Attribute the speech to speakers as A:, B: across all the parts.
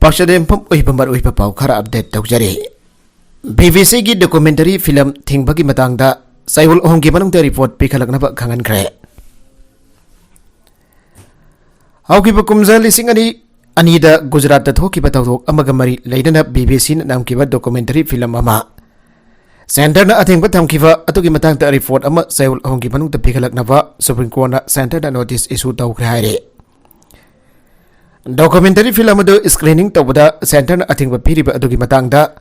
A: Paksadempam uipamar uipapau khara update taujare. BBC gi documentary film Thingbagi matangda Saibul Ohonggi manungta report pikhalaknaba khangan khre. Haukiba kumza lising anida Gujarat thokiba tawdok amaga mari leidana BBC na namkiba documentary film ama. Center na athengba thamkiba atugi matangda report ama Saibul Ohonggi manungta pikhalaknaba Supreme Court na center na notice issue tawkhre haire. Documentary film adu screening tawbada center na athengba piriba adugi matangda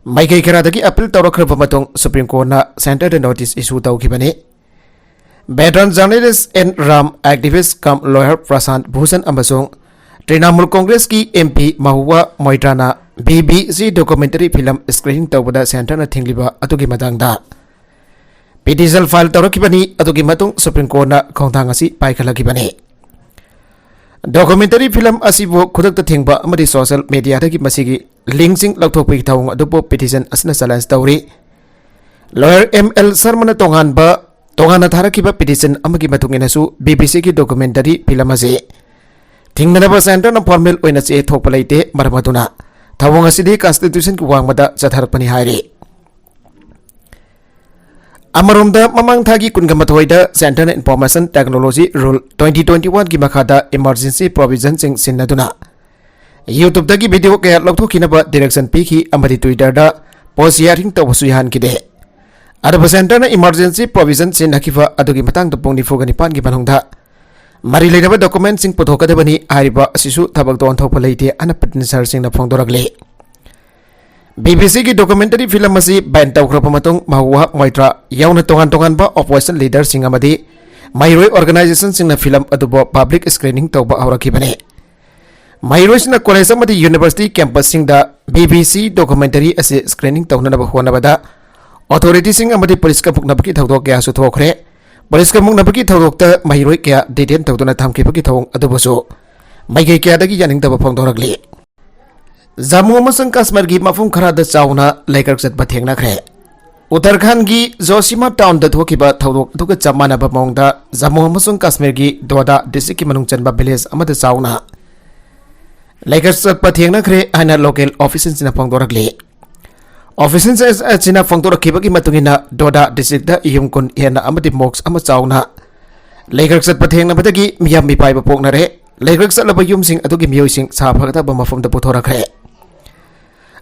A: Maikai Karadagi appeal Taurakra Pamatong Supreme Court na Center the notice issue Taukibane. Veteran journalist and Ram activist come lawyer Prasant Bhusan Ambasong Trinamool Congress ki MP Mahua Moitrana BBC documentary film screening Taubada Center na Thingliba Atugi Matangda. Petition file Taurakibani Atugi Matong Supreme Court na Kongtangasi Paikalakibane. Documentary film asibo kudak ta thingba amadi social media dagi masigi linksing lauthokpi thawng adupo petition asna challenge tawri lawyer ML Sarmana tongana tharakiba petition amagi matungina su BBC ki documentary film ase thingnaba center na formal oina che thokpa leite maramatuna thawng asidi constitution ki wangmada chatharpani haire Amarumda mamang thagi kungamathoida Center Information Technology Rule 2021 ki makhada emergency provision sing sinnaduna YouTube dagi video kaya lauthokinaba direction piki amadi Twitter da post sharing tawsu yan kide Araba center na emergency provision sinnakifa adugi matang da pongni fogani pan ki banongda mari leidaba document sing puthokadabani ariba asisu thabak don thokpa leite anapatin sar sing na phongdoragle BBC ki documentary film masi ban tawkhra pamatong Mahua Moitra yauna tongan ba opposition leader sing amadi Mairoi organization sing na film adubo public screening tawba awrakibane Mairoi na college amadi university campus sing da BBC documentary ase screening tawna na honabada authority sing amadi police ka puknabaki thawdok kya su thokre police ka muknabaki thawdok ta Mairoi kya detain tawduna thamkibaki thawng adubo so maigai kya dagi yaning taba phongdorakli Jammu amasang Kashmir gi mafum khara da chauna laikar chat bathengna khre Uttarakhand gi Josima town da thokiba thawdok duga chamana ba mongda Jammu amasang Kashmir gi Doda district ki manung chanba village amada chauna laikar chat bathengna khre ana local officials na phongdorakle officials china phongdorakiba gi matungina Doda district da yumkun hena amadi mox ama chauna laikar chat bathengna badagi miyam mi pai ba pokna re laikar chat laba yumsing adugi miyosing sa phagata ba mafum da puthorakre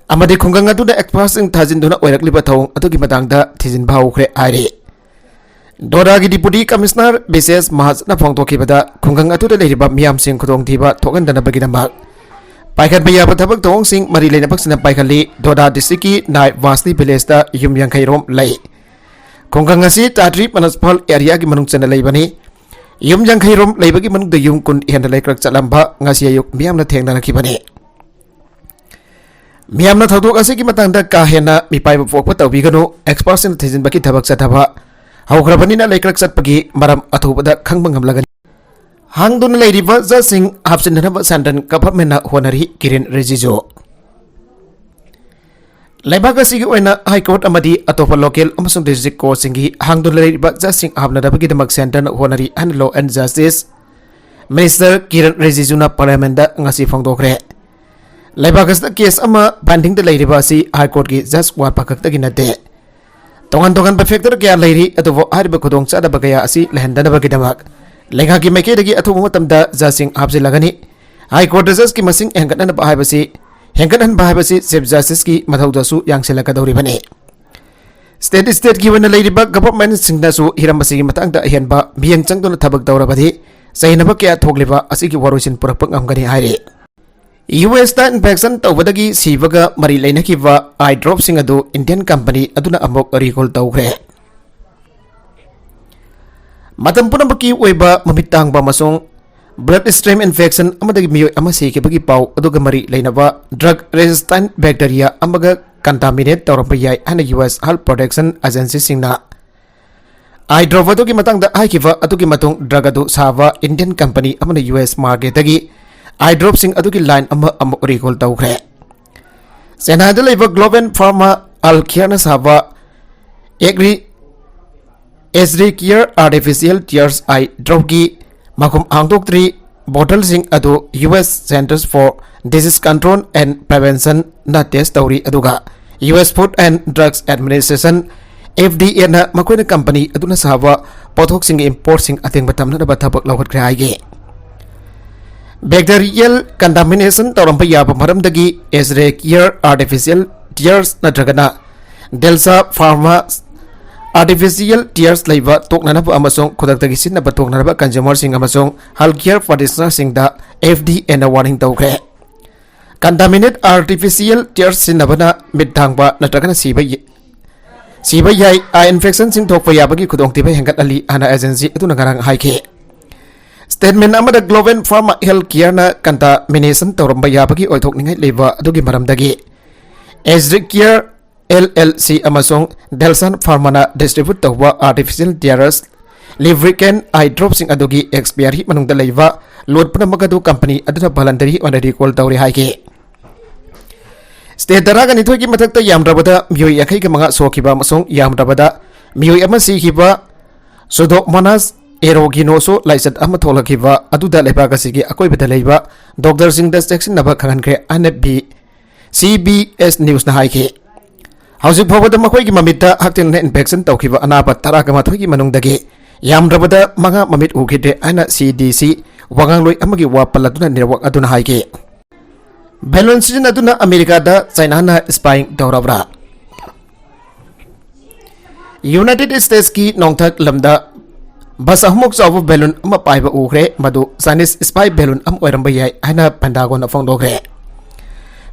A: Amadi khungang adu da expressing thajinduna oirakliba thawng atugi matangda thijin bhaukhre aire Doda gi deputy commissioner BCS Mahas na phongtokibada khungang atu da leiriba miyam sing khudong thiba thokandana baginamak paikhat baya bathabak thong sing mari leina baksina paikhali Doda district ki nai Vasni village da yum yankhai rom lai khungang asi Tadri Municipal area gi manung chana leibani yum yankhai rom leibagi manung da yum kun henda laikrak chalamba ngasi ayuk miyam na thengna rakibani Miyamna thawdok ase ki matangda ka hena mipai ba pokpa tawbigano experts in thijin baki thabak chathaba haukrabani na laikrak chatpagi maram athubada khangba ngamlagani hangdun leiriba ja sing hapsinhanaba sandan government na honari Kiren Rijijo Laibak asigi oina high court amadi atopa local amasung district court singi hangdun leiriba ja sing habnadabagi damak center na honari and law and justice Minister Kiren Rijijo na parliament da ngasi phongdokre Laibagas da case ama banding da leiriba si high court ki just wa pakak tagi nate tongan factor kya leiri atubo hariba khudong cha da bagaya asi lehendana bagidamak lenga ki meke dagi athu matamda jasing hapse lagani high court judge ki masing hengkan ba haibasi chief justice ki mathauda su yangselaka dawri bane state ki wana leiriba government singna su hirambasi matang da henba biyang changdona thabak dawrabadi sainaba kya thogliba asi ki warosin purak ngamgani haire US ta infection tawbadagi sivaga mari leinakiba eye drop sing adu Indian company aduna amok recall tawkhre matam punabaki oiba mamitang ba masong blood stream infection amadagi miyo amasi ke bagi pau aduga mari leinaba drug resistant bacteria amaga contaminate tawrapa yai ana US Health Protection Agency singna eye drop adugi matangda aikiba adugi matung drug adu sava Indian company amana US market dagi eye drop sing adugi line ama recall tawkhre Senada leiba Global Pharma Alkhiana sava Esri Care Artificial Tears Eye Drop gi makum angtok tri bottle-sing adu US Centers for Disease Control and Prevention na test tawri aduga US Food and Drugs Administration FDA na makoy na company adu na sahaba pothok sing import sing ating batam na bathabak lawhat kre aige bacterial contamination tawram pa yaba maram dagi Escherichia artificial tears na dragana Delta Pharma artificial tears leiba toknana ba amasong khodak dagi sin na batokna ba consumer sing amasong healthcare practitioner sing da FDA na warning tawkre contaminated artificial tears sin na bana midthang ba na dragana siba yai eye infection sing thokpa yabagi khudong tibai hengat ali ana agency atu na garang haike statement amada Global Pharma Healthcare na contamination tawramba yabagi oithok ningai leba adugi maram dagi Escherichia LLC amasong Delsan Pharma na distribute tawwa artificial tears Livricane eye drops sing adugi expiry manungda leba load pana magadu company aduna voluntary on recall tawri haike State daraga nithoy ki mathakta yamrabada miyoi yakai ka mga sokiba amasong yamrabada miyoi ama sikiba Pseudomonas aeruginoso laisat ama tholakiba aduda leba kasigi akoi bada leba doctor sing da section naba khangan kre anb CBS news na haike Hausik phawada makhoi ki mamita hakten na infection tawkiba anaba taraga mathoi ki manungdagi yamrabada mga mamit ukide ana CDC wangangloi amagi wa paladuna nirwak aduna haike balloon season aduna America da China na spying tawrabra United States ki nongthak lamda bas ahmok chawu balloon ama paiba ukre madu Chinese spy balloon am oiramba yai ana Pentagon na phongdogre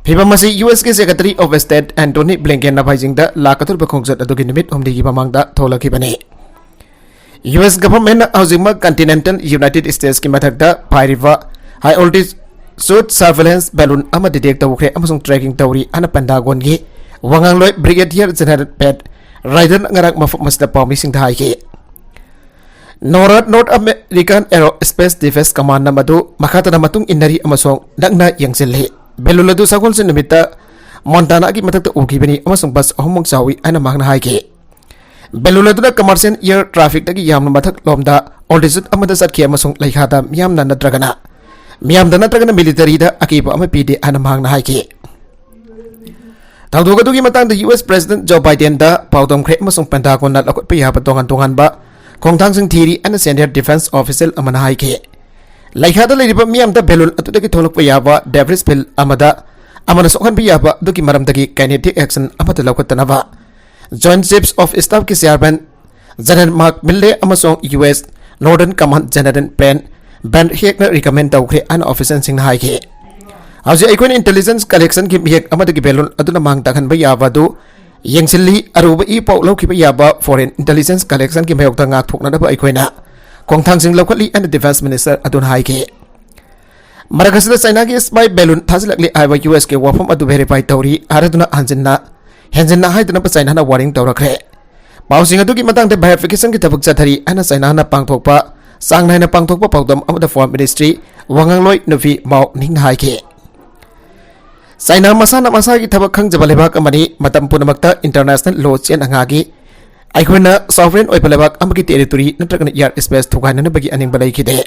A: Phiba masi US ke Secretary of State Antony Blinken na bhaijing da lakatur bakhongjat adugi nimit omdi gi bamangda tholaki bane US government auzingma continental United States ki mathakda phairiba high altitude surveillance balloon ama detect tawkre amasung tracking tawri ana Pentagon gi wangangloi Brigadier General Pat Ryder ngarak mafuk masda pawmi sing thai ke North American Aerospace Defense Command na madu makata na matung inari amasong nagna yangsilhi Beluladu sagol sin nimita Montana ki matakta ukibani amasong bas ahumong sawi ana magna haike Beluladu na commercial air traffic dagi yamna matak lomda altitude amada satki amasong laikhada miyamna nadragana military da akiba ama pide ana magna haike Tawdugadu ki matang da US President Joe Biden da paudom kre amasong Pentagon na lakot pa yapa tongan ba Kongtang sing thiri ana senior defense official amana haike Laikhada liriba miyam da belul atu dagi tholok pa yaba Devrisville amada sokhan pa yaba duki maram dagi kinetic action amata lawkat tanaba Joint Chiefs of Staff ki chairman General Mark Milley amasong US Northern Command General Ben Hek na recommend tawkre ana official sing na haike Hausi aikon intelligence collection ki mihek amada gi belul atu na mang takhan pa yaba du yengsilli aruba I pau lau ki pa yaba foreign intelligence collection ki mayok ta ngak thok na ba aikoina Kongtang sing lawkali and defense minister adun haike Maragasla China ki spy balloon thazilakli aiwa US ke wafam adu verify tawri araduna hanjinna haiduna pa China na warning tawrakre Pausing adu ki matang de verification ki tabuk chathari ana China na pangthokpa sangnai na pangthokpa paudam amada foreign ministry wangangloi nufi mau ning haike China masana ki tabak khangjaba lebak amani matam punamakta international law chen angagi Aikona sovereign oipalabak amagi territory natragana air space thugaina na bagi aning balai kide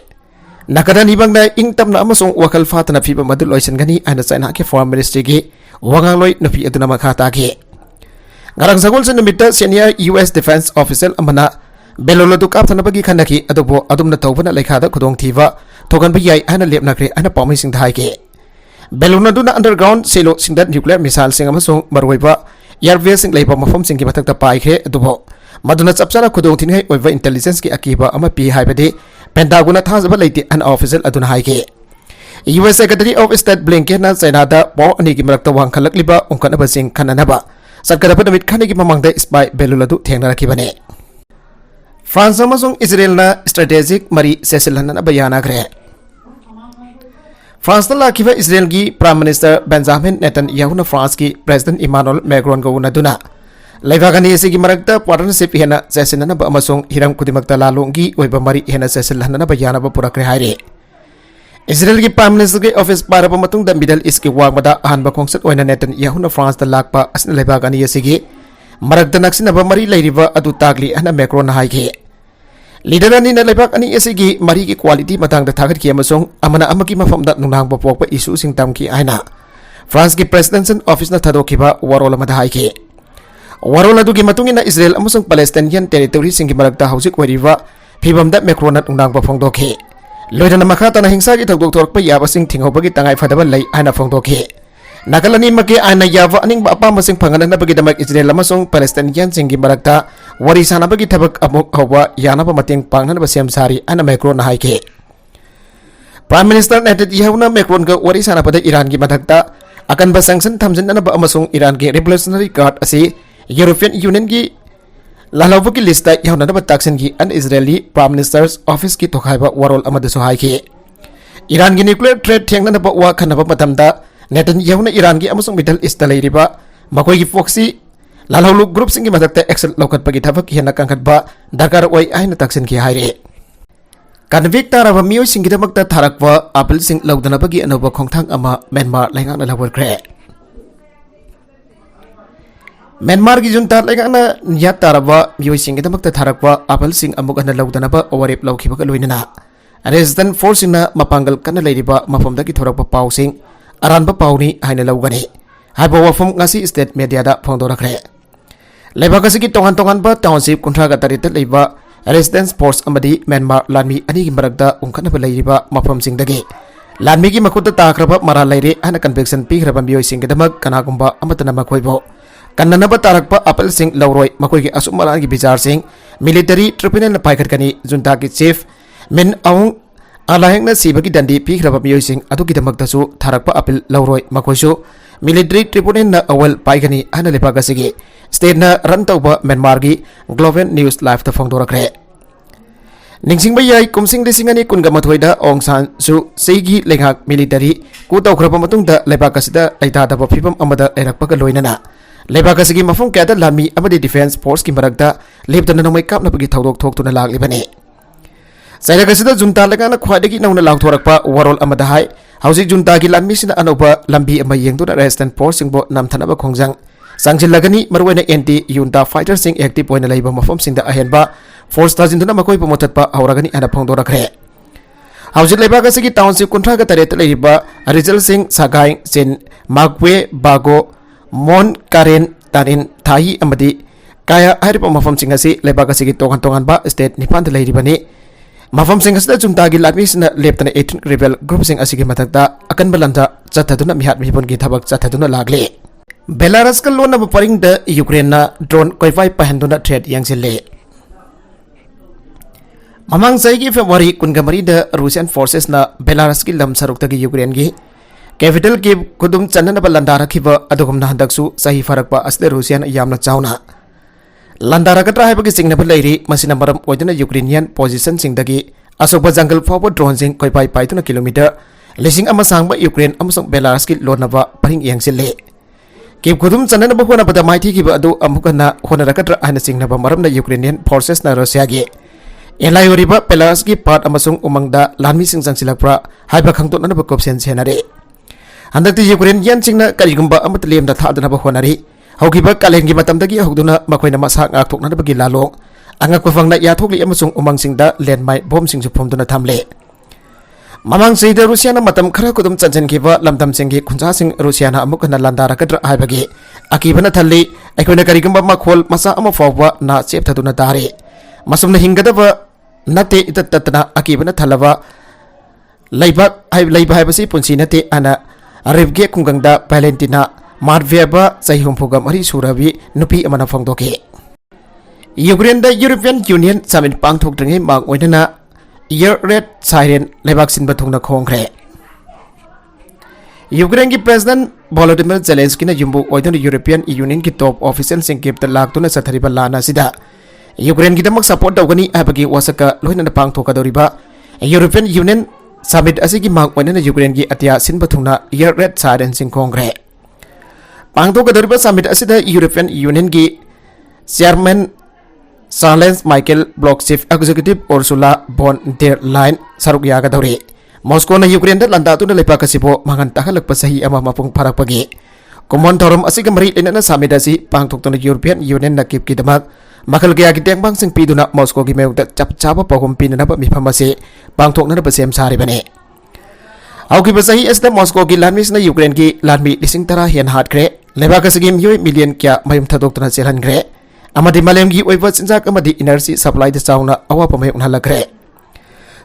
A: nakada nibang na ingtam na amasong wakal fatana fiba madul loisan gani ana China ke foreign ministry gi wangangloi nafi aduna makhata ge ngarang sagol sen namita senior US defense official amana belolodu kapthana bagi khanaki adubo adumna tawbana laikhada khudong thiwa thogan ba yai ana lepna kre ana pawmi sing thai ge belona duna underground silo singdat nuclear missile sing amasong marwaiba airways sing leipa mafam sing ki mathakta pai khe adubo Maduna chapchana khudong thingai oiva intelligence ki akiba ama pi haibade Pentagon thazaba leiti an official aduna haike US Secretary of State Blinken na China da bo ani ki marakta wang khalakliba ongkana ba sing khananaba sarkara padamit khani ki mamangda spy beluladu thengna rakibane France amasong Israel na strategic mari sesilhana bayana gre France na lakiba Israel ki Prime Minister Benjamin Netanyahu na France ki President Emmanuel Macron go na duna Laivagani sigi marakta partnership hena sesilhana ba amasong hiram kudimakta lalongi oiba mari hena sesilhana na bayana ba purakre haire Israel ki Prime Minister ki office para pa matung da Middle East ki wagmada ahanba khongsat oina Netanyahu na France da lakpa asna laivagani sigi marakta naksinaba mari lairiba adu tagli ana Macron na haike Leader ani na leibak ani asigi mari ki quality matang da thagat ki amasung amana amaki mafam da nunang bopok pa issue sing tam ki aina France ki presidential office na thadok ba warol amada hai ki warol adu ki matungina Israel amasung Palestinian territory sing ki marakta hausik wariwa phibam da Macron na nunang bopong dokhi loidana makhata na hingsa ki thadok thorok pa yaba sing thinghoba ki tangai phadaba lai aina phong dokhi nakalani maki aina yaba aning ba apa masing phanganan na bagi damak Israel amasung Palestinian sing ki marakta wari sana bagi tabak amuk hawa yana pa mating pangnan ba sem sari ana Macron na hai ke Prime Minister Netanyahu na Macron ga wari sana pada Iran ki mathakta akan ba sanction thamjin na ba amasung Iran ki Revolutionary Guard asi European Union ki lalaw ki lista yaw na ba taksin ki an Israeli Prime Minister's Office ki tokhai ba warol amada so hai ke Iran ki nuclear threat theng na ba wa khana ba matamda Netanyahu na Iran ki amasung Middle East ta leiri ba makoi ki foxi lalhaulu group singi matakta excel lokat pagi thabak hena kangkat ba dakar oi aina taksin ki haire kanvik taraba mioi singi damakta tharakwa apple sing laudana bagi anoba khongthang ama Myanmar lainga na lawar kre Myanmar gi junta lainga na nyat taraba mioi singi damakta tharakwa apple sing amuk ana laudana ba owarip lawkhi ba loinana resistant force na mapanggal kana leiriba mafamda ki thorakpa pau sing aranba pauni haina lawgani haibo wafam ngasi state media da phongdora kre leibak asigi tongan ba township kunthra ga tarita leiba residence force amadi Myanmar lanmi ani gi marakda ungkhana ba leiriba mafam singdagi lanmi gi makutta takraba mara leire ana conviction pi graba mioi singi damak kana gumba amatana makoibo kannana ba tarakpa apel sing lawroi makoi gi asumara gi bijar sing military tribunal na paikhat kani junta gi chief min aung alahengna sibagi dandi pi graba mioi sing adu gi damak dasu tharakpa apel lawroi makoisu military tribunal na awal paigani ana lebaga sigi state na ran tauba Myanmar gi Global News Live ta phongdora kre ningsing bayai kumsing lisingani kunga mathoida Aung San Suu Kyi lengak military ku tawkhraba matung da lebaga sida laita da phibam amada lerakpa ka loinana lebaga sigi mafung kya da lami amadi defense force ki marakta leptana nomai kapna bagi thaudok thok tuna laglibani sairaga sida junta lagana khwadagi nauna lawthorakpa warol amada hai hausi junta ki lanmi sina anoba lambi ama yengduna resistant force singbo namthanaba khongjang sangchilagani marwena anti junta fighter sing active oina leiba mafam singda ahenba force tajinduna makoi pomothatpa hauragani ana phongdora khre hausi leiba ga sigi township kunthra ga taret leiba result sing sagai chen magwe bago mon karen tarin thai amadi kaya haripa mafam singa si leiba ga sigi tongan ba state nipan leiribani mafam sing asda junta gi latmi sina leptana 18 rebel group sing asigi matakta akan balanda chathaduna mihat mipon gi thabak chathaduna lagle Belarus ka lona ba paring da Ukraine na drone koifai pahenduna threat yangsile mamang sai gi February kungamari da Russian forces na Belarus ki lam saruk ta gi Ukraine gi capital ki kudum channa ba landara khiba adugumna handaksu sahi farakpa asde Russian yamna chauna landara ka trai bagi singna balairi masina maram oidana Ukrainian position singdagi asokba jungle forward drone sing koipai paituna kilometer lising ama sangba Ukraine amasong Belarus ki lona ba paring yangsile Kip kudum chanana ba hona pada maiti ki ba adu amukana hona rakatra ana singna ba maram na Ukrainian forces na Russia gi elai oriba Belarus ki part amasong umangda lanmi sing sangsilakpra haiba khangton na ba kopsen senare handakti Ukrainian singna karigumba amatlem da thadana ba honari haukiba kalen gi matamdagi hogduna makoina masak ngak thokna da bagi lalong angak pafangna ya thokli amasong umang singda landmine bomb sing phomduna thamle mamang seida Rusiana matam khara kudum chanchen kiba lamdam singgi khunja sing Rusiana amukana landara kadra haibagi akibana thalli aikoina karigamba makhol masa ama fawba na chep thaduna dare masumna hingadaba nate itattatna akibana thalaba leiba haibasi punsi nate ana arevge kungangda Valentina Matveyeva Chahumpuga Mari Surabi Nupi Amana Fongdoke Ukraine da European Union Summit Pangthok Dringi Mang Oinana Year Red Siren Lebak Sin Bathungna Khongkre Ukraine ki President Volodymyr Zelensky na Jumbu Oidana European Union ki top official sing kip ta laktuna sathariba lana sida Ukraine ki damak support dawgani abagi wasaka loina na pangthoka doriba European Union Summit asigi mang oinana Ukraine ki atia sin bathungna Year Red Siren sing khongkre Pangthoka doriba summit asida European Union ki Chairman Charles Michael Block Chief Executive Ursula von der Leyen saruk yaga dori Moscow na Ukraine da landa tu na lepa kasibo mangan takalak pasahi ama mapung parak pagi Kumon thorom asiga mari lena na summit asi pangthok tu na European Union na kip ki damak Makal kaya ki tengbang sing piduna Moscow ki mayukta chap chapa pagum pinanaba mifam ase pangthoknanaba sem saribane. Auki basahi asda Moscow ki lanmis na Ukraine ki lanmi lising tara hian hat kre leba ka sigim yoi million kya mayum thadok tana selhan kre amadi malem gi oiwa sinjak amadi energy supply da chauna awa pamayuk na lakre.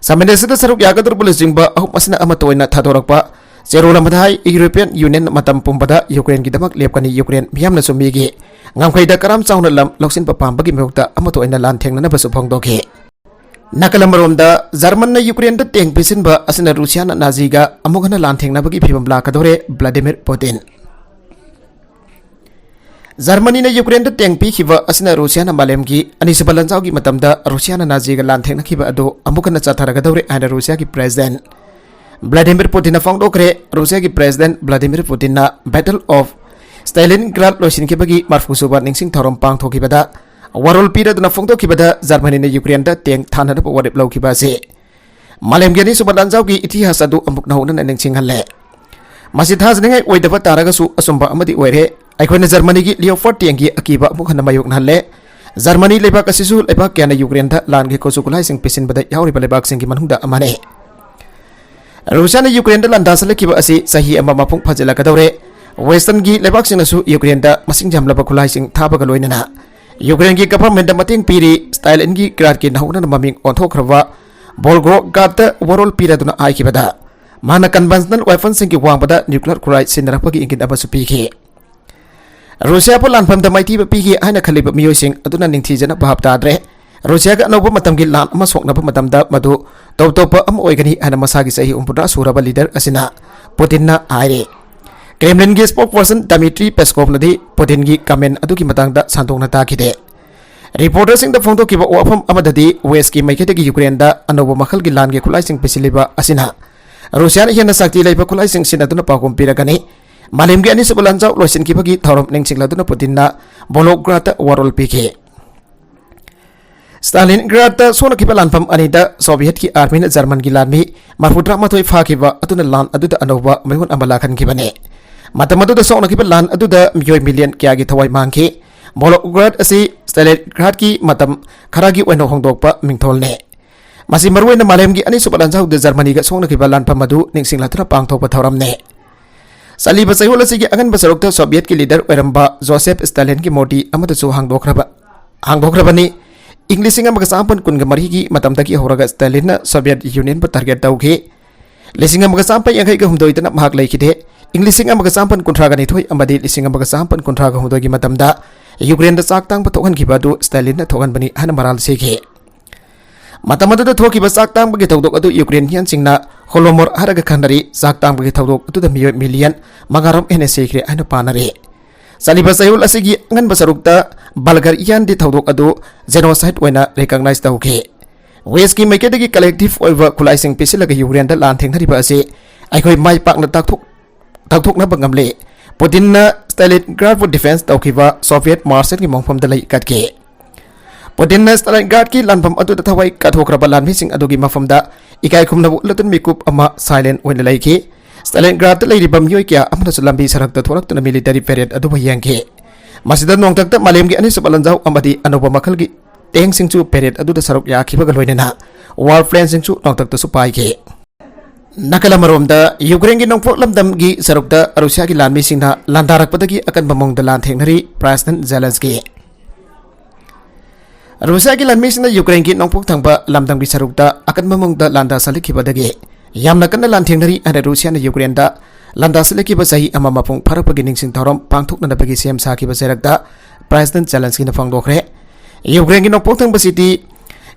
A: Samene sida saruk yagadur bulising ba ahum asna amatoina thadorakpa Zero lamadai European Union matam pumbada Ukraine ki damak lepkani Ukraine miyam na sumigi ngamkai da karam chauna lam loksin papam bagi mehukta amato ina lan thengna na basu phongdoke. Nakalamarom da German na Ukraine da teng pisin ba asina Russia na Nazi ga amugana lan thengna bagi phibam la kadore Vladimir Putin. Germany na Ukraine da teng pi khiba asina Russia na malem gi ani sabalan chaw gi matam da Russia na Nazi ga lan thengna khiba ado amugana chathara ga dore ana Russia ki president Vladimir Putin na phongdokre Russia ki president Vladimir Putin na Battle of Stalingrad loisin ki bagi marfusuba ningsing thorom pang thoki bada warol pira duna phongdoki bada Germany na Ukraine da teng thana da wadip lau ki ba se malem geni subalan jaw ki itihas adu amuk na huna na ningsing halle masi thas ningai oidaba taraga su asumba amadi oire aikhoina Germany ki Leopard teng ki akiba amuk hana mayuk na halle Germany lebak asisu lebak kya na Ukraine da lan ki kosukulai sing pisin bada yauri lebak sing ki manhungda amane Russia na Ukraine da landa selekiba asi sahi ama mapung phajela kadore western gi lebak sing nasu Ukraine da masing jam laba khulai sing thaba ga loina Ukraine gi government da mating piri style gi grad ki nauna maming onthokrawa Volgograd da warol pira duna ai ki bada mana conventional weapons sing ki wang bada nuclear khulai sinara pagi ingin aba supi ki Russia po lan pham da maiti ba pi ki aina khaliba miyo sing aduna ningthi jana bahap ta dre Russia ga no matam gi lan ama sokna ba matam da madu top top am oigani ana masagi sahi umpura suraba leader asina Putin na aire Kremlin gi spokesperson Dmitry Peskov nadi Putin gi comment adu ki matang da santong na ta khide reporters sing da phongto ki ba wafam amadadi west ki maikete gi Ukraine da anoba makhal gi lan gi khulai sing pisiliba asina Russia na hian sakti leiba khulai sing sin aduna pakum piragani malem gi ani subulan jaw loisin ki bagi thorom ningsing laduna Putin na Volgograd warol pike Stalingrad da sona kiba lanfam anida Soviet ki army na German gi lanmi marfutra mathoi pha kiba atuna lan aduda anoba mayhun amala khan kibane matamadu da sona kiba lan aduda myoi million kya gi thawai mangki Volgograd asi Stalingrad ki matam kharagi oino hongdokpa mingtholne masi marwena malem gi ani subalan jaw de Germany ga sona kiba lanfam madu ningsing latra pangthokpa thoramne saliba sayhol asi gi angan basarok da Soviet ki leader oiramba Joseph Stalin ki modi amada chu hangdokrabani English singa magasampun kun gamari gi matam taki horaga Stalin na Soviet Union pa target tauke lisinga magasampai yang kai ga humdoi tana mahak lai kide English singa magasampan kuntraga ni thoi amadi lisinga magasampan kuntraga humdoi gi matam da Ukraine da saktang patokhan ki badu Stalin na thogan bani hana maral sekhe matam da thoki ba saktang bagi tawdok adu Ukrainian singna Holomor haraga khandari saktang bagi tawdok adu da million magaram ene sekre ana panare Saliba sayul asigi ngan basarukta Bulgarian di tawdok adu genocide wena recognize tawke West ki maikete gi collective over kulaising pisilaga Ukraine da lan theng thariba ase aikoi mai pak na takthok na bangamle Putin na Stalingrad for defense tawkiba Soviet Marshal ki mongpham da lai katke Putin na Stalingrad ki lanpham adu da thawai kathokraba lan mising adu gi mafam da ikai khumna bu latun mikup ama silent wena lai ki Stalingrad lay ribam yoy kya amna sulambi sarak ta thorak na military period adu bayang ke masida nong takta malem gi ani sabalan jaw amadi anoba makhal gi teng singchu period adu da saruk ya khiba galoina na war plan singchu nong takta su pai ke nakala marom da Ukraine gi nong lamdam gi saruk da Russia gi lanmi singna landarak padagi akan bamong da lan thengnari President Zelensky Russia gi lanmi singna Ukraine gi nong thangba lamdam gi saruk da akan bamong da landa salik khibadagi Yamna kana lan thengnari ana Russia na Ukraine da landa seleki ba sahi ama mapung pharak pagi ningsing thorom pangthok na bagi sem sa ki ba serak da President Zelensky na phangdokre Ukraine gi nokpok thang ba city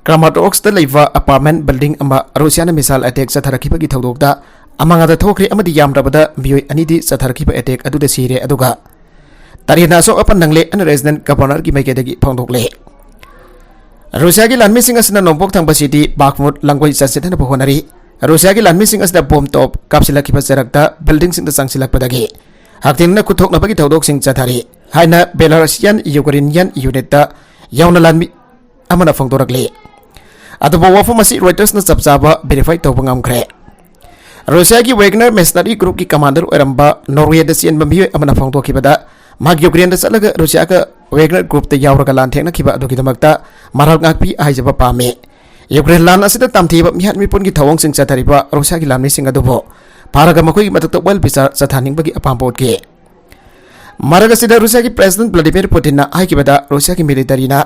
A: Kramatorsk da leiwa apartment building ama Russia na missile attack sa tharaki bagi thodok da amanga da thokre amadi yam rabada bioi ani di sa tharaki ba attack adu da sire aduga tarina so apan nangle an resident governor gi maike dagi phangdokle Russia gi lan missing asna nokpok thang ba city Bakhmut langoi sa setana ba honari Russia ki lan missing as da bomb top kapsila ki pasarak da building sing da sangsilak padagi hakting na kuthok na bagi tawdok sing chathari haina Belarusian Ukrainian unit da yauna lan mi amana phangdorakle atubo wafu masi Reuters na sabsaba verify tawbangam kre Russia ki Wagner mercenary group ki commander oiramba Norway da sian bamhiyo amana phangdok ki bada mag Ukraine da salaga Russia ka Wagner Group te yauraga lan thengna khiba adugidamakta maral ngakpi haijaba pame Ukraine lan asida tamthiba mihat mipun gi thawong sing chathariba Russia gi lamni sing adubo paraga makoi matakta well bizar chathaning bagi apampot ge maraga sida Russia gi President Vladimir Putin na haikibada Russia gi military na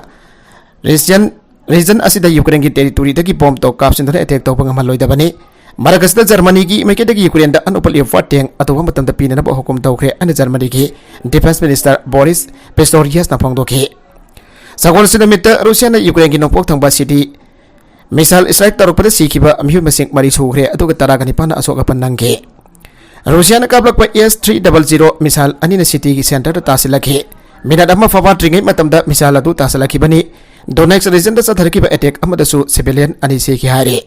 A: region asida Ukraine gi territory dagi bomb to caption da attack to pangamal loidabani maraga sida Germany gi meke dagi Ukraine da anupal fateng atuwa matamda pinana ba hukum tawkre an Germany gi Defense Minister Boris Pistorius na phangdoke sagol sida mita Russia na Ukraine gi nopok thangba city misal strike tarukpada sikiba amhiu masing mari sugre aduga taragani pana asoka panangge Russia na kablak pa S300 misal anina city gi center da tasilaki minad amma fawa tringai matamda misal adu tasilaki bani Donetsk region da satharki ba attack amada su civilian ani se ki hari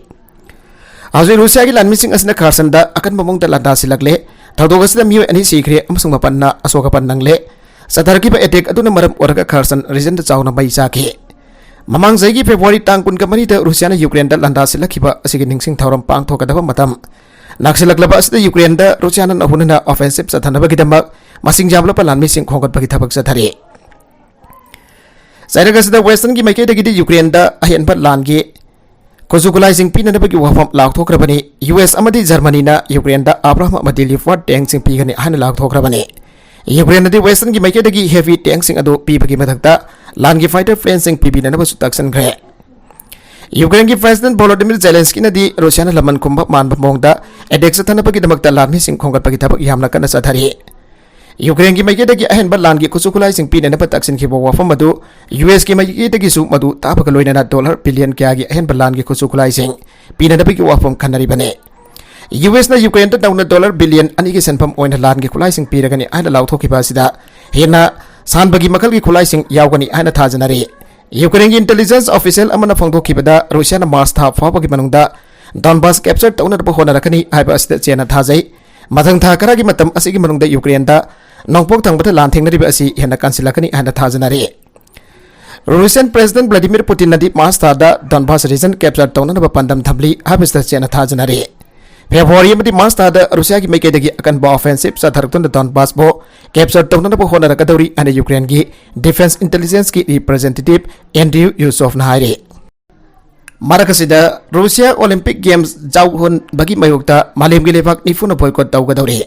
A: Azui Russia gi lanmi sing asna Kherson da akan mamong da landa silakle thadoga sida miu ani sikre amasung mapanna asoka panangle satharki ba attack aduna maram oraga Kherson region da chauna bai saki Mamang zaigi February tang kun kamari da Russia na Ukraine da landa silakhiba asigi ningsing thauram pang thokadaba matam naksilaklaba asida Ukraine da Russia na hunana offensive sathanaba gidamak masing jamla pa lanmi sing khongat bagi thabak sathari Sairaga sida western gi maike da gidi Ukraine da ahen bat langi kozukulai sing pinana bagi wafam lak thokrabani US amadi Germany na Ukraine da Abraham amadi Leopard tank sing pigani han lak thokrabani Ukraine di western gi maike da gi heavy tank sing adu pi bagi mathakta langi fighter planes sing pibina na basu taksan gre Ukraine gi President Volodymyr Zelensky na di Russia na laman kumba man bamongda attack sa thana bagi damakta lanmi sing khongat bagi thabak yamna kana sathari Ukraine gi maike da gi ahen bat langi kusukulai sing pinana ba taksin khibo wafam madu US gi maike da gi su madu tabaka loina na dollar billion kya gi ahen bat langi kusukulai sing pinana bagi wafam khanari bane US na Ukraine ta dauna dollar billion ani gi sanpam oina langi kulai sing piragani aina lauthokiba sida hena san bagi makal gi kulai sing yawgani aina thajanari Ukraine intelligence official amana phangdokibada Russia na Mars tha fa bagi manungda Donbas capture tauna ba hona rakani haiba asida chena thajai mathang tha kara gi matam asigi manungda Ukraine da nongpok thangbatha lan thengnari ba asi hena kansilakani aina thajanari Russian President Vladimir Putin na di Mars tha da Donbas region capture tauna ba pandam thamli habista chena thajanari February madi Mars tha da Russia gi maike dagi akan ba offensive sa tharktun da Donbas bo capture tauna ba hona rakadori ana Ukraine gi defense intelligence ki representative Andrew Yusov na haire Marakasida Russia Olympic Games jauhun bagi mayukta malim gi lebak nifuna boycott tawgadori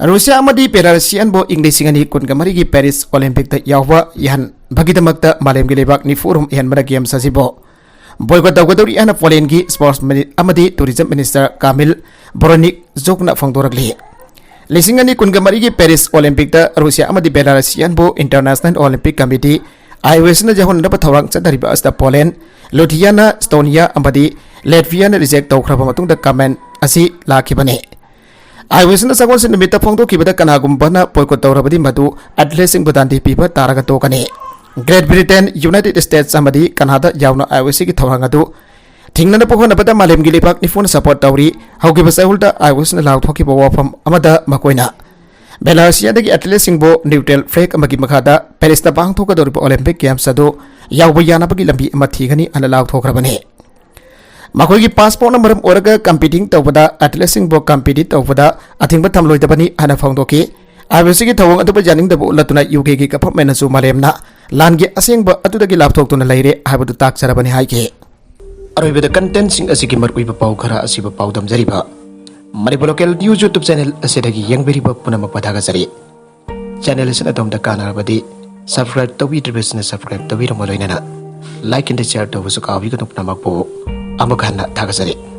A: Russia amadi Belarusian bo English ngani kun gamari gi Paris Olympic ta yawwa yan bagi damakta malim gi lebak nifurum yan mara games asibo boycott tawgadori ana Poland gi sports amadi tourism minister Kamil Boronik jokna phangdorakli Lisingani kun gamari gi Paris Olympic ta Russia amadi Belarusian bo International Olympic Committee IOS na jahon na pathawang chadariba asta Poland Lithuania Estonia amadi Latvia na reject tawkhraba matung da comment asi lakhibane IOS na sagon sin nimita phongdo kibada kanagum bana boycott tawrabadi madu athletic badandi pipa taraga tokane Great Britain United States amadi Canada yauna IOC gi thawang adu Tingnana pohona pada malem gi lepak ni phone support tawri haugi basahulta IOS na law thoki bo wafam amada makoina Belarusia dagi athlete singbo neutral flag amagi makhada Paris ta bang thoka dor Olympic Games ado yawba yana bagi lambi amathi gani ana law thokrabane makoi gi passport na maram oraga competing tawbada athlete singbo compete tawbada athingba thamloi tabani ana phangdoki IOC gi thawang adu janing da bo latuna UK gi government na su malemna langi asengba adu dagi law thok tuna leire habadu tak sarabani haike Aroibada content sing asiki markui ba pau khara asiba pau dam jariba Manipur local news YouTube channel asidagi yang beriba punamak pathaga jari channel asina tom da kana badi subscribe to be business subscribe to be ramoloina like and share to busu kawi ko punamak po amakhanna thaga jari